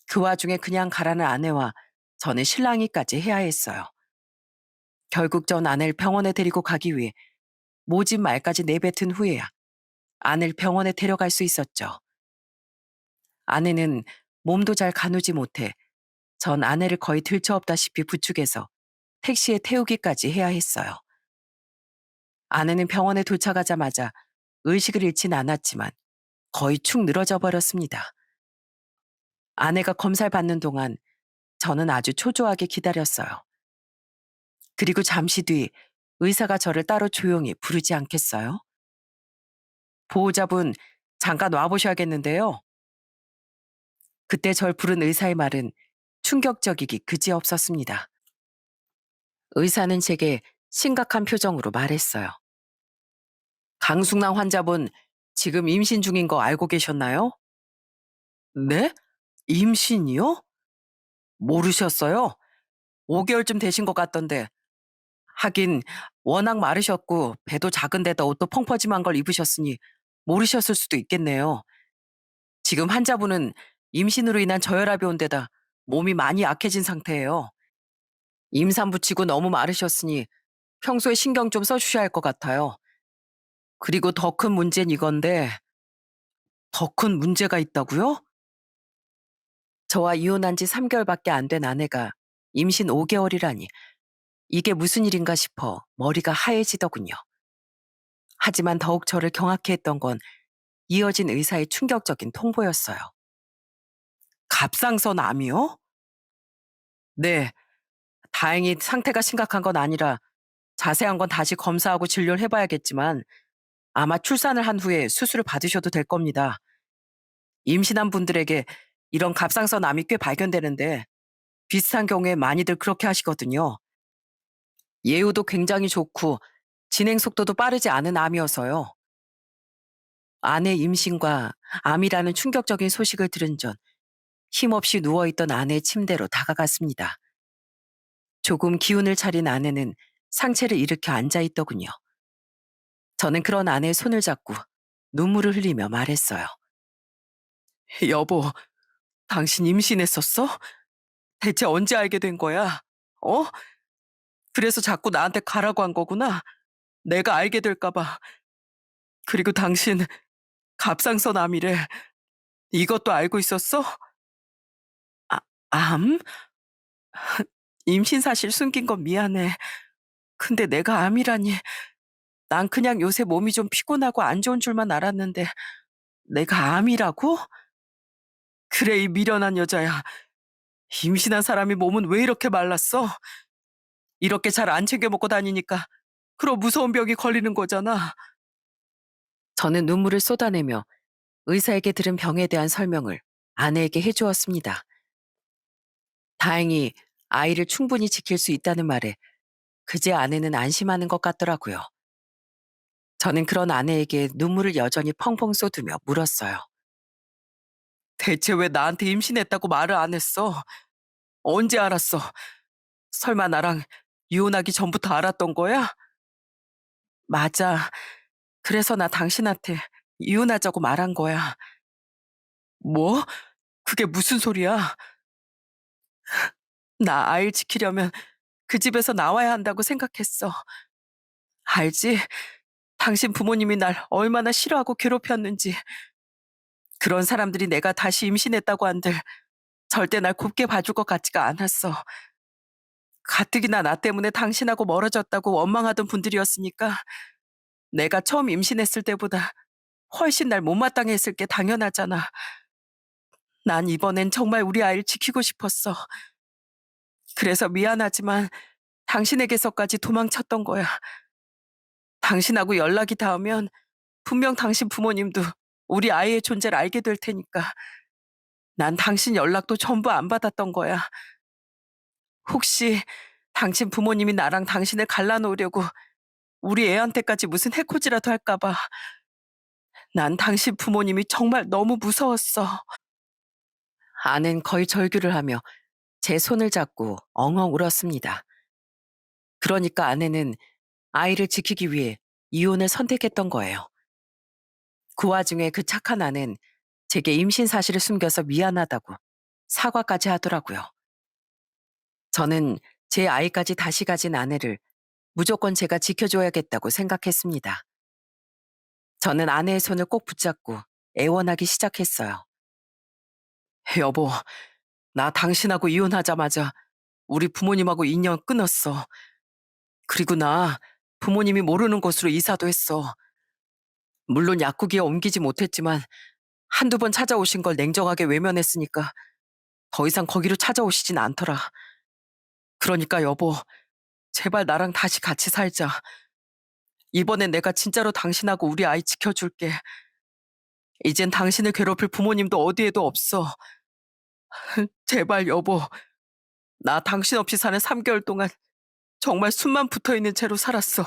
A: 그 와중에 그냥 가라는 아내와 저는 실랑이까지 해야 했어요. 결국 전 아내를 병원에 데리고 가기 위해 모진 말까지 내뱉은 후에야 아내를 병원에 데려갈 수 있었죠. 아내는 몸도 잘 가누지 못해 전 아내를 거의 들쳐업다시피 부축해서 택시에 태우기까지 해야 했어요. 아내는 병원에 도착하자마자 의식을 잃진 않았지만 거의 축 늘어져 버렸습니다. 아내가 검사를 받는 동안 저는 아주 초조하게 기다렸어요. 그리고 잠시 뒤 의사가 저를 따로 조용히 부르지 않겠어요? 보호자분, 잠깐 와보셔야겠는데요. 그때 절 부른 의사의 말은 충격적이기 그지없었습니다. 의사는 제게 심각한 표정으로 말했어요. 강숙남 환자분, 지금 임신 중인 거 알고 계셨나요? 네? 임신이요? 모르셨어요? 5개월쯤 되신 것 같던데. 하긴 워낙 마르셨고 배도 작은 데다 옷도 펑퍼짐한 걸 입으셨으니 모르셨을 수도 있겠네요. 지금 환자분은 임신으로 인한 저혈압이 온 데다 몸이 많이 약해진 상태예요. 임산부 치고 너무 마르셨으니 평소에 신경 좀 써주셔야 할 것 같아요. 그리고 더 큰 문제는 이건데, 더 큰 문제가 있다고요? 저와 이혼한 지 3개월밖에 안 된 아내가 임신 5개월이라니 이게 무슨 일인가 싶어 머리가 하얘지더군요. 하지만 더욱 저를 경악해 했던 건 이어진 의사의 충격적인 통보였어요. 갑상선 암이요? 네, 다행히 상태가 심각한 건 아니라 자세한 건 다시 검사하고 진료를 해봐야겠지만 아마 출산을 한 후에 수술을 받으셔도 될 겁니다. 임신한 분들에게 이런 갑상선 암이 꽤 발견되는데 비슷한 경우에 많이들 그렇게 하시거든요. 예후도 굉장히 좋고 진행 속도도 빠르지 않은 암이어서요. 아내 임신과 암이라는 충격적인 소식을 들은 전 힘없이 누워있던 아내의 침대로 다가갔습니다. 조금 기운을 차린 아내는 상체를 일으켜 앉아있더군요. 저는 그런 아내의 손을 잡고 눈물을 흘리며 말했어요. 여보, 당신 임신했었어? 대체 언제 알게 된 거야? 어? 그래서 자꾸 나한테 가라고 한 거구나. 내가 알게 될까봐. 그리고 당신 갑상선 암이래. 이것도 알고 있었어? 아, 암? 임신 사실 숨긴 건 미안해. 근데 내가 암이라니. 난 그냥 요새 몸이 좀 피곤하고 안 좋은 줄만 알았는데 내가 암이라고? 그래, 이 미련한 여자야. 임신한 사람이 몸은 왜 이렇게 말랐어? 이렇게 잘 안 챙겨 먹고 다니니까 그런 무서운 병이 걸리는 거잖아. 저는 눈물을 쏟아내며 의사에게 들은 병에 대한 설명을 아내에게 해주었습니다. 다행히 아이를 충분히 지킬 수 있다는 말에 그제 아내는 안심하는 것 같더라고요. 저는 그런 아내에게 눈물을 여전히 펑펑 쏟으며 물었어요. 대체 왜 나한테 임신했다고 말을 안 했어? 언제 알았어? 설마 나랑 이혼하기 전부터 알았던 거야? 맞아. 그래서 나 당신한테 이혼하자고 말한 거야. 뭐? 그게 무슨 소리야? 나 아이를 지키려면 그 집에서 나와야 한다고 생각했어. 알지? 당신 부모님이 날 얼마나 싫어하고 괴롭혔는지. 그런 사람들이 내가 다시 임신했다고 한들 절대 날 곱게 봐줄 것 같지가 않았어. 가뜩이나 나 때문에 당신하고 멀어졌다고 원망하던 분들이었으니까 내가 처음 임신했을 때보다 훨씬 날 못마땅해 했을 게 당연하잖아. 난 이번엔 정말 우리 아이를 지키고 싶었어. 그래서 미안하지만 당신에게서까지 도망쳤던 거야. 당신하고 연락이 닿으면 분명 당신 부모님도 우리 아이의 존재를 알게 될 테니까. 난 당신 연락도 전부 안 받았던 거야. 혹시 당신 부모님이 나랑 당신을 갈라놓으려고 우리 애한테까지 무슨 해코지라도 할까 봐. 난 당신 부모님이 정말 너무 무서웠어. 아는 거의 절규를 하며 제 손을 잡고 엉엉 울었습니다. 그러니까 아내는 아이를 지키기 위해 이혼을 선택했던 거예요. 그 와중에 그 착한 아내는 제게 임신 사실을 숨겨서 미안하다고 사과까지 하더라고요. 저는 제 아이까지 다시 가진 아내를 무조건 제가 지켜줘야겠다고 생각했습니다. 저는 아내의 손을 꼭 붙잡고 애원하기 시작했어요. 여보, 나 당신하고 이혼하자마자 우리 부모님하고 인연 끊었어. 그리고 나 부모님이 모르는 곳으로 이사도 했어. 물론 약국에 옮기지 못했지만 한두 번 찾아오신 걸 냉정하게 외면했으니까 더 이상 거기로 찾아오시진 않더라. 그러니까 여보, 제발 나랑 다시 같이 살자. 이번엔 내가 진짜로 당신하고 우리 아이 지켜줄게. 이젠 당신을 괴롭힐 부모님도 어디에도 없어. 제발 여보, 나 당신 없이 사는 3개월 동안 정말 숨만 붙어 있는 채로 살았어.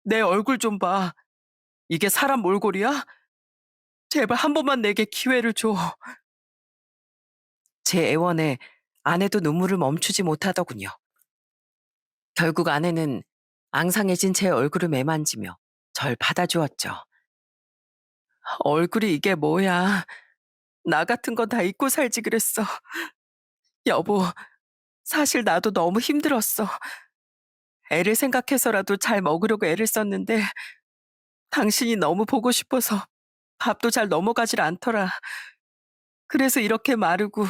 A: 내 얼굴 좀 봐. 이게 사람 몰골이야? 제발 한 번만 내게 기회를 줘. 제 애원에 아내도 눈물을 멈추지 못하더군요. 결국 아내는 앙상해진 제 얼굴을 매만지며 절 받아주었죠. 얼굴이 이게 뭐야. 나 같은 건 다 잊고 살지 그랬어. 여보, 사실 나도 너무 힘들었어. 애를 생각해서라도 잘 먹으려고 애를 썼는데 당신이 너무 보고 싶어서 밥도 잘 넘어가질 않더라. 그래서 이렇게 마르고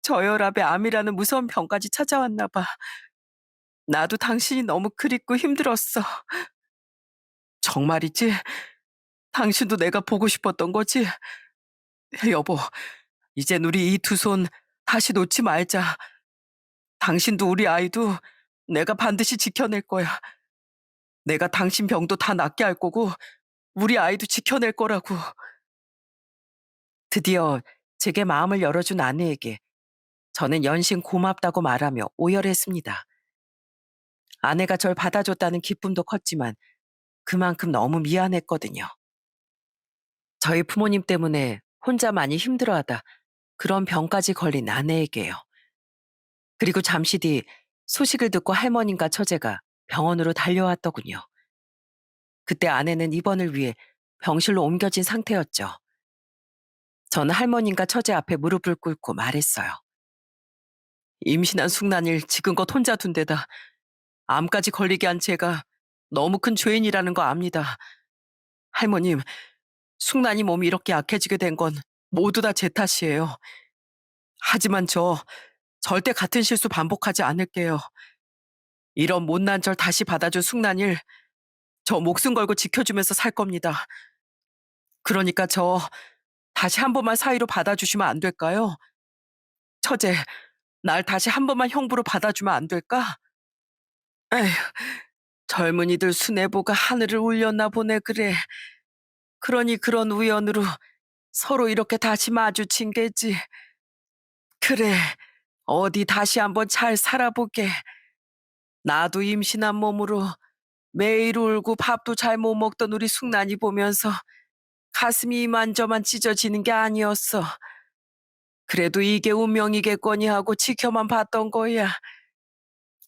A: 저혈압에 암이라는 무서운 병까지 찾아왔나 봐. 나도 당신이 너무 그립고 힘들었어. 정말이지? 당신도 내가 보고 싶었던 거지? 여보, 이젠 우리 이 두 손 다시 놓지 말자. 당신도 우리 아이도 내가 반드시 지켜낼 거야. 내가 당신 병도 다 낫게 할 거고 우리 아이도 지켜낼 거라고. 드디어 제게 마음을 열어준 아내에게 저는 연신 고맙다고 말하며 오열했습니다. 아내가 절 받아줬다는 기쁨도 컸지만 그만큼 너무 미안했거든요. 저희 부모님 때문에 혼자 많이 힘들어하다 그런 병까지 걸린 아내에게요. 그리고 잠시 뒤 소식을 듣고 할머님과 처제가 병원으로 달려왔더군요. 그때 아내는 입원을 위해 병실로 옮겨진 상태였죠. 저는 할머님과 처제 앞에 무릎을 꿇고 말했어요. 임신한 숙난일 지금껏 혼자 둔 데다 암까지 걸리게 한 제가 너무 큰 죄인이라는 거 압니다. 할머님, 숙난이 몸이 이렇게 약해지게 된 건 모두 다 제 탓이에요. 하지만 저 절대 같은 실수 반복하지 않을게요. 이런 못난 절 다시 받아준 숙난일 저 목숨 걸고 지켜주면서 살 겁니다. 그러니까 저 다시 한 번만 사위로 받아주시면 안 될까요? 처제, 날 다시 한 번만 형부로 받아주면 안 될까? 에휴, 젊은이들 수뇌보가 하늘을 울렸나 보네 그래. 그러니 그런 우연으로 서로 이렇게 다시 마주친 게지. 그래, 어디 다시 한번 잘 살아보게. 나도 임신한 몸으로 매일 울고 밥도 잘 못 먹던 우리 숙난이 보면서 가슴이 이만저만 찢어지는 게 아니었어. 그래도 이게 운명이겠거니 하고 지켜만 봤던 거야.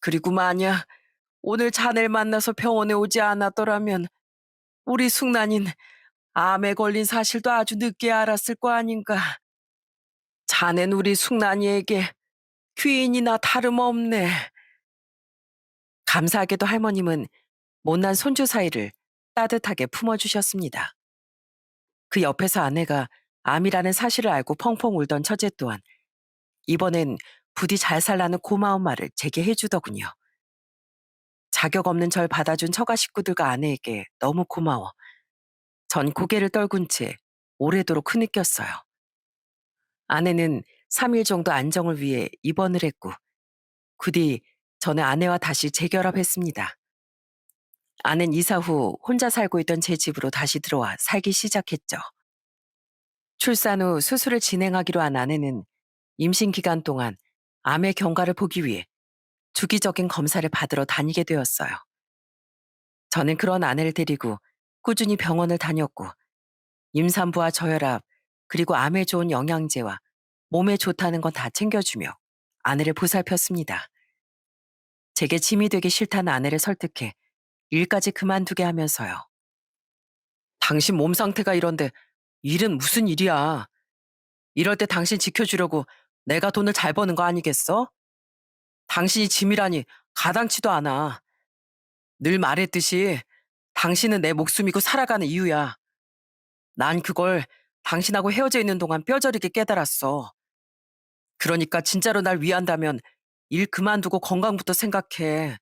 A: 그리고 만약 오늘 자네를 만나서 병원에 오지 않았더라면 우리 숙난인 암에 걸린 사실도 아주 늦게 알았을 거 아닌가. 자넨 우리 숙난이에게 귀인이나 다름없네. 감사하게도 할머님은 못난 손주 사이를 따뜻하게 품어주셨습니다. 그 옆에서 아내가 암이라는 사실을 알고 펑펑 울던 처제 또한 이번엔 부디 잘 살라는 고마운 말을 제게 해주더군요. 자격 없는 절 받아준 처가 식구들과 아내에게 너무 고마워. 전 고개를 떨군 채 오래도록 흐느꼈어요. 아내는 3일 정도 안정을 위해 입원을 했고 그 뒤 저는 아내와 다시 재결합했습니다. 아내는 이사 후 혼자 살고 있던 제 집으로 다시 들어와 살기 시작했죠. 출산 후 수술을 진행하기로 한 아내는 임신 기간 동안 암의 경과를 보기 위해 주기적인 검사를 받으러 다니게 되었어요. 저는 그런 아내를 데리고 꾸준히 병원을 다녔고 임산부와 저혈압 그리고 암에 좋은 영양제와 몸에 좋다는 건 다 챙겨주며 아내를 보살폈습니다. 제게 짐이 되기 싫다는 아내를 설득해 일까지 그만두게 하면서요. 당신 몸 상태가 이런데 일은 무슨 일이야. 이럴 때 당신 지켜주려고 내가 돈을 잘 버는 거 아니겠어? 당신이 짐이라니 가당치도 않아. 늘 말했듯이 당신은 내 목숨이고 살아가는 이유야. 난 그걸 당신하고 헤어져 있는 동안 뼈저리게 깨달았어. 그러니까 진짜로 날 위한다면 일 그만두고 건강부터 생각해.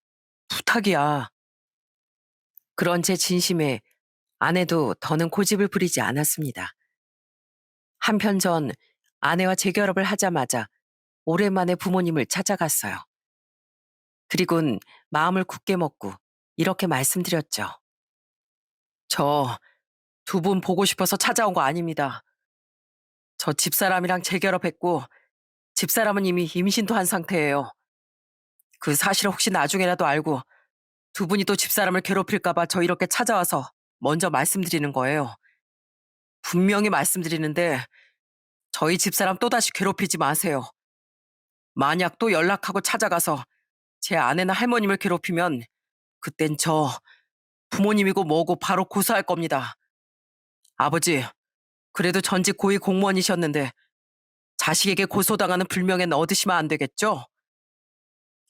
A: 부탁이야. 그런 제 진심에 아내도 더는 고집을 부리지 않았습니다. 한편 전 아내와 재결합을 하자마자 오랜만에 부모님을 찾아갔어요. 그리곤 마음을 굳게 먹고 이렇게 말씀드렸죠. 저 두 분 보고 싶어서 찾아온 거 아닙니다. 저 집사람이랑 재결합했고 집사람은 이미 임신도 한 상태예요. 그 사실 혹시 나중에라도 알고 두 분이 또 집사람을 괴롭힐까 봐 저 이렇게 찾아와서 먼저 말씀드리는 거예요. 분명히 말씀드리는데 저희 집사람 또다시 괴롭히지 마세요. 만약 또 연락하고 찾아가서 제 아내나 할머님을 괴롭히면 그땐 저 부모님이고 뭐고 바로 고소할 겁니다. 아버지, 그래도 전직 고위 공무원이셨는데 자식에게 고소당하는 불명예는 얻으시면 안 되겠죠?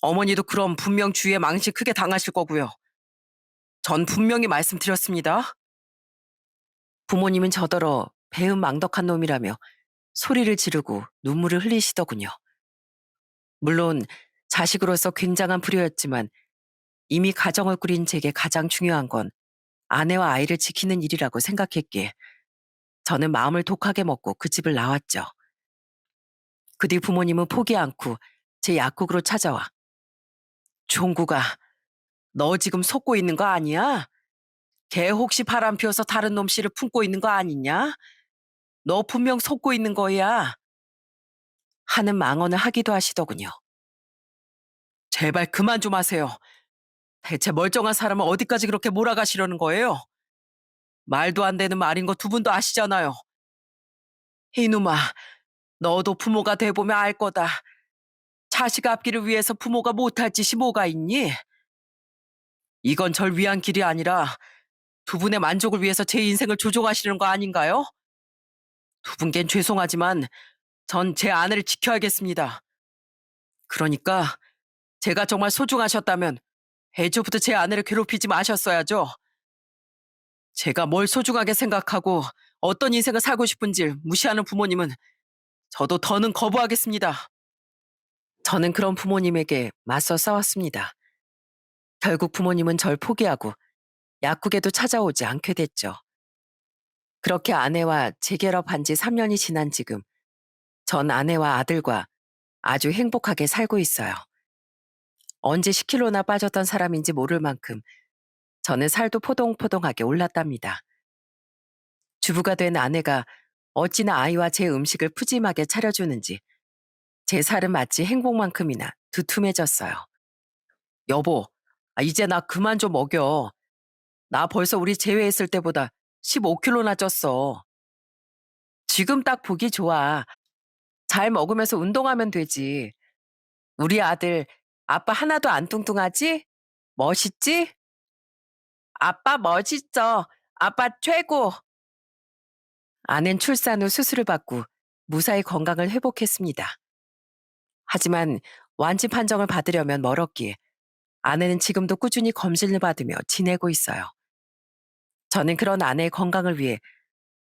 A: 어머니도 그럼 분명 주위에 망신 크게 당하실 거고요. 전 분명히 말씀드렸습니다. 부모님은 저더러 배은망덕한 놈이라며 소리를 지르고 눈물을 흘리시더군요. 물론 자식으로서 굉장한 불효였지만 이미 가정을 꾸린 제게 가장 중요한 건 아내와 아이를 지키는 일이라고 생각했기에 저는 마음을 독하게 먹고 그 집을 나왔죠. 그 뒤 부모님은 포기 않고 제 약국으로 찾아와 종구가 너 지금 속고 있는 거 아니야? 걔 혹시 바람 피워서 다른 놈 씨를 품고 있는 거 아니냐? 너 분명 속고 있는 거야. 하는 망언을 하기도 하시더군요. 제발 그만 좀 하세요. 대체 멀쩡한 사람을 어디까지 그렇게 몰아가시려는 거예요? 말도 안 되는 말인 거 두 분도 아시잖아요. 이놈아, 너도 부모가 돼보면 알 거다. 자식 앞길을 위해서 부모가 못할 짓이 뭐가 있니? 이건 절 위한 길이 아니라 두 분의 만족을 위해서 제 인생을 조종하시는 거 아닌가요? 두 분겐 죄송하지만 전 제 아내를 지켜야겠습니다. 그러니까 제가 정말 소중하셨다면 애초부터 제 아내를 괴롭히지 마셨어야죠. 제가 뭘 소중하게 생각하고 어떤 인생을 살고 싶은지 무시하는 부모님은 저도 더는 거부하겠습니다. 저는 그런 부모님에게 맞서 싸웠습니다. 결국 부모님은 절 포기하고 약국에도 찾아오지 않게 됐죠. 그렇게 아내와 재결합한 지 3년이 지난 지금 전 아내와 아들과 아주 행복하게 살고 있어요. 언제 10kg나 빠졌던 사람인지 모를 만큼 저는 살도 포동포동하게 올랐답니다. 주부가 된 아내가 어찌나 아이와 제 음식을 푸짐하게 차려주는지 제 살은 마치 행복만큼이나 두툼해졌어요. 여보, 이제 나 그만 좀 먹여. 나 벌써 우리 제외했을 때보다 15kg나 쪘어. 지금 딱 보기 좋아. 잘 먹으면서 운동하면 되지. 우리 아들, 아빠 하나도 안 뚱뚱하지? 멋있지? 아빠 멋있어. 아빠 최고. 아낸 출산 후 수술을 받고 무사히 건강을 회복했습니다. 하지만 완치 판정을 받으려면 멀었기에 아내는 지금도 꾸준히 검진을 받으며 지내고 있어요. 저는 그런 아내의 건강을 위해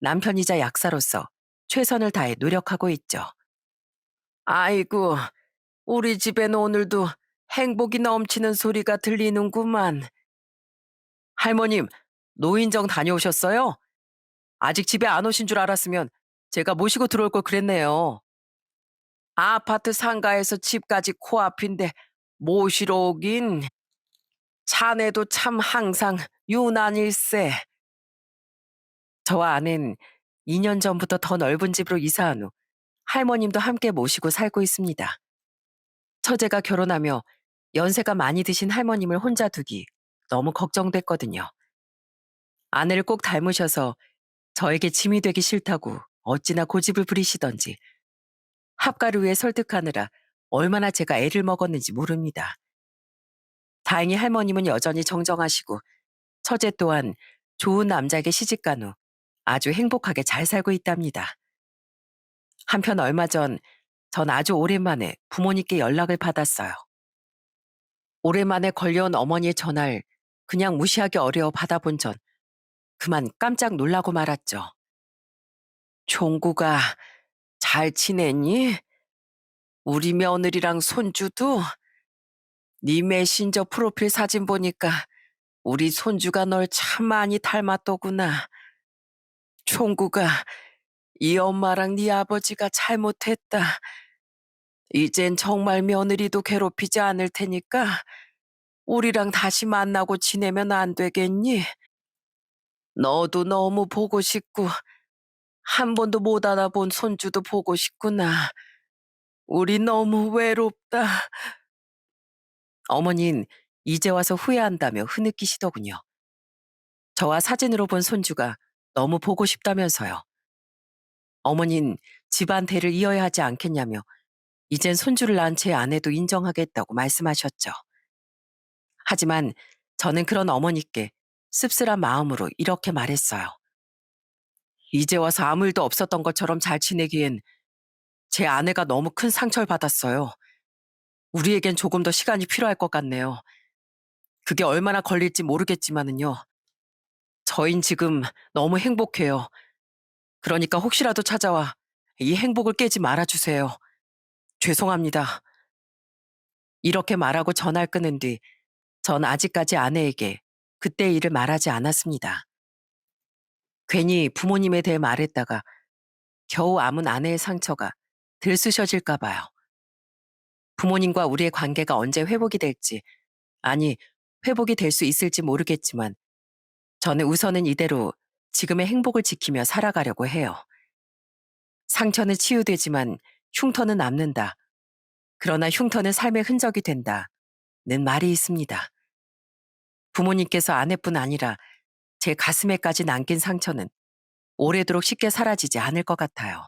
A: 남편이자 약사로서 최선을 다해 노력하고 있죠. 아이고, 우리 집엔 오늘도 행복이 넘치는 소리가 들리는구만. 할머님, 노인정 다녀오셨어요? 아직 집에 안 오신 줄 알았으면 제가 모시고 들어올 걸 그랬네요. 아파트 상가에서 집까지 코앞인데 모시러 오긴. 자네도 참 항상 유난일세. 저와 아내는 2년 전부터 더 넓은 집으로 이사한 후 할머님도 함께 모시고 살고 있습니다. 처제가 결혼하며 연세가 많이 드신 할머님을 혼자 두기 너무 걱정됐거든요. 아내를 꼭 닮으셔서 저에게 짐이 되기 싫다고 어찌나 고집을 부리시던지 합가를 위해 설득하느라 얼마나 제가 애를 먹었는지 모릅니다. 다행히 할머님은 여전히 정정하시고 처제 또한 좋은 남자에게 시집간 후 아주 행복하게 잘 살고 있답니다. 한편 얼마 전 전 아주 오랜만에 부모님께 연락을 받았어요. 오랜만에 걸려온 어머니의 전화를 그냥 무시하기 어려워 받아본 전 그만 깜짝 놀라고 말았죠. 종구가 잘 지냈니? 우리 며느리랑 손주도? 네 메신저 프로필 사진 보니까 우리 손주가 널 참 많이 닮았더구나. 종구가 이 엄마랑 네 아버지가 잘못했다. 이젠 정말 며느리도 괴롭히지 않을 테니까 우리랑 다시 만나고 지내면 안 되겠니? 너도 너무 보고 싶고 한 번도 못 알아본 손주도 보고 싶구나. 우리 너무 외롭다. 어머닌 이제 와서 후회한다며 흐느끼시더군요. 저와 사진으로 본 손주가 너무 보고 싶다면서요. 어머닌 집안 대를 이어야 하지 않겠냐며 이젠 손주를 낳은 제 아내도 인정하겠다고 말씀하셨죠. 하지만 저는 그런 어머니께 씁쓸한 마음으로 이렇게 말했어요. 이제 와서 아무 일도 없었던 것처럼 잘 지내기엔 제 아내가 너무 큰 상처를 받았어요. 우리에겐 조금 더 시간이 필요할 것 같네요. 그게 얼마나 걸릴지 모르겠지만은요. 저흰 지금 너무 행복해요. 그러니까 혹시라도 찾아와 이 행복을 깨지 말아주세요. 죄송합니다. 이렇게 말하고 전화를 끊은 뒤 전 아직까지 아내에게 그때 일을 말하지 않았습니다. 괜히 부모님에 대해 말했다가 겨우 아문 아내의 상처가 들쑤셔질까 봐요. 부모님과 우리의 관계가 언제 회복이 될지, 아니, 회복이 될 수 있을지 모르겠지만 저는 우선은 이대로 지금의 행복을 지키며 살아가려고 해요. 상처는 치유되지만 흉터는 남는다. 그러나 흉터는 삶의 흔적이 된다는 말이 있습니다. 부모님께서 아내뿐 아니라 제 가슴에까지 남긴 상처는 오래도록 쉽게 사라지지 않을 것 같아요.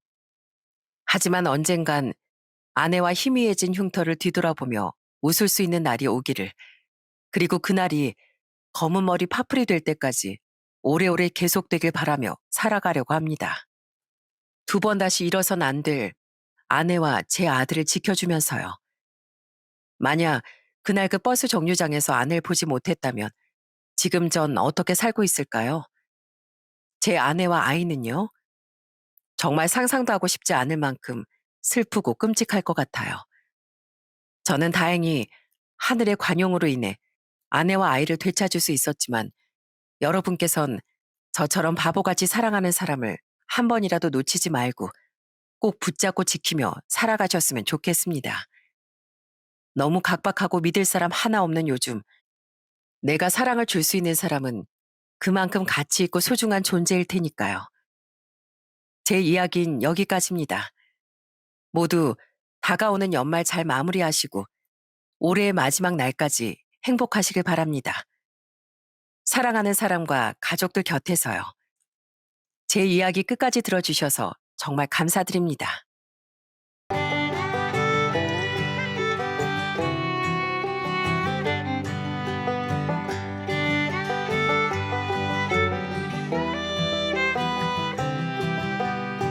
A: 하지만 언젠간 아내와 희미해진 흉터를 뒤돌아보며 웃을 수 있는 날이 오기를, 그리고 그날이 검은 머리 파풀이 될 때까지 오래오래 계속되길 바라며 살아가려고 합니다. 두 번 다시 일어선 안 될 아내와 제 아들을 지켜주면서요. 만약 그날 그 버스 정류장에서 아내를 보지 못했다면 지금 전 어떻게 살고 있을까요? 제 아내와 아이는요? 정말 상상도 하고 싶지 않을 만큼 슬프고 끔찍할 것 같아요. 저는 다행히 하늘의 관용으로 인해 아내와 아이를 되찾을 수 있었지만 여러분께선 저처럼 바보같이 사랑하는 사람을 한 번이라도 놓치지 말고 꼭 붙잡고 지키며 살아가셨으면 좋겠습니다. 너무 각박하고 믿을 사람 하나 없는 요즘, 내가 사랑을 줄 수 있는 사람은 그만큼 가치 있고 소중한 존재일 테니까요. 제 이야기는 여기까지입니다. 모두 다가오는 연말 잘 마무리하시고 올해의 마지막 날까지 행복하시길 바랍니다. 사랑하는 사람과 가족들 곁에서요. 제 이야기 끝까지 들어주셔서 정말 감사드립니다.